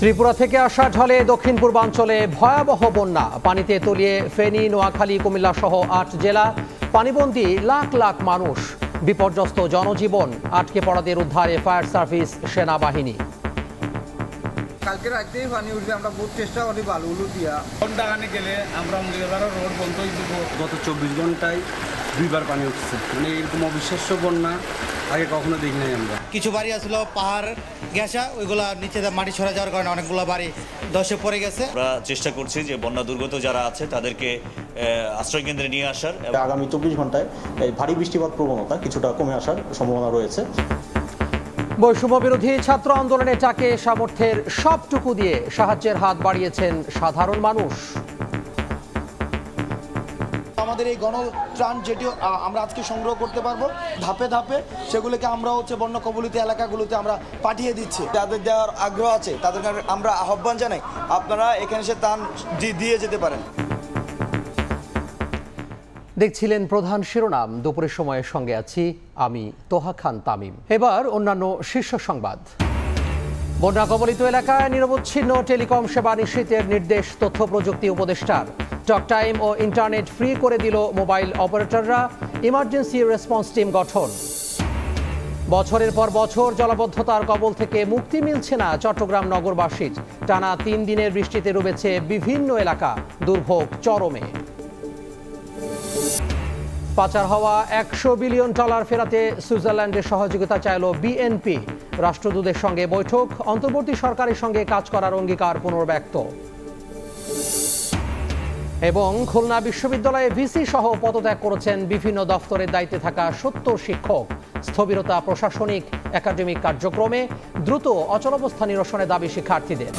ত্রিপুরা থেকে আসা ঢলে দক্ষিণ পূর্বাঞ্চলে ভয়াবহ বন্যা, পানিতে তলিয়ে ফেনী, নোয়াখালী, কুমিল্লা সহ ৮ জেলা। পানিবন্দী লাখ লাখ মানুষ, বিপর্যস্ত জনজীবন, আটকে পড়াদের উদ্ধারে ফায়ার সার্ভিস, সেনাবাহিনী। কালকে রাতেই পানি উঠবে, আমরা বহুত চেষ্টা করি বালুগুলো দিয়া ঘন্টাখানে গেলে আমরা রোড বন্ধ হয়ে যাব। গত 24 ঘন্টায় 2বার পানি উঠছে, মানে এরকম অবিশ্বাস্য বন্যা আগে কখনো দেখি নাই আমরা। কিছু বাড়ি আসলো পাহাড় গেছা, ওইগুলা নিচে মাটি সরে যাওয়ার কারণে অনেকগুলো বাড়ি ধসে পড়ে গেছে। আমরা চেষ্টা করছি যে বন্যা দুর্গত যারা আছে তাদেরকে আশ্রয় কেন্দ্রে নিয়ে আসার। আগামী 24 ঘন্টায় ভারী বৃষ্টিপাত প্রবণতা কিছুটা কমে আসার সম্ভাবনা রয়েছে। বৈষম্য বিরোধী ছাত্র আন্দোলনের টাকে সামর্থ্যের সবটুকু দিয়ে সাহায্যের হাত বাড়িয়েছেন সাধারণ মানুষ। আমাদের এই গণত্রাণ যেটি আমরা আজকে সংগ্রহ করতে পারবো, ধাপে ধাপে সেগুলোকে আমরা বন্যা কবলিত এলাকাগুলোতে আমরা পাঠিয়ে দিচ্ছি। যাদের দেওয়ার আগ্রহ আছে তাদেরকে আমরা আহ্বান জানাই, আপনারা এখানে এসে ত্রাণ দিয়ে যেতে পারেন। দেখছিলেন প্রধান শিরোনাম, দুপুরের সময়ের সঙ্গে আছি আমি তোহা খান তামিম। এবার অন্যান্য শীর্ষ সংবাদ। বন্যা কবলিত এলাকায় নিরবচ্ছিন্ন টেলিকম সেবা নিশ্চিতের নির্দেশ তথ্য প্রযুক্তি উপদেষ্টার। টক টাইম ও ইন্টারনেট ফ্রি করে দিল মোবাইল অপারেটররা। ইমার্জেন্সি রেসপন্স টিম গঠন। বছরের পর বছর জলাবদ্ধতার কবল থেকে মুক্তি মিলছে না চট্টগ্রাম নগরবাসীর। টানা 3 দিনের বৃষ্টিতে ডুবেছে বিভিন্ন এলাকা, দুর্ভোগ চরমে। পাচার হওয়া $100 বিলিয়ন ফেরাতে সুইজারল্যান্ডের সহযোগিতা চাইল বিএনপি। রাষ্ট্রদূতের সঙ্গে বৈঠক, অন্তর্বর্তী সরকারের সঙ্গে কাজ করার অঙ্গীকার পুনর্ব্যক্ত। এবং খুলনা বিশ্ববিদ্যালয়ে ভিসি সহ পদত্যাগ করেছেন বিভিন্ন দফতরের দায়িত্বে থাকা 70 শিক্ষক। স্থবিরতা প্রশাসনিক একাডেমিক কার্যক্রমে, দ্রুত অচলাবস্থা নিরসনের দাবি শিক্ষার্থীদের।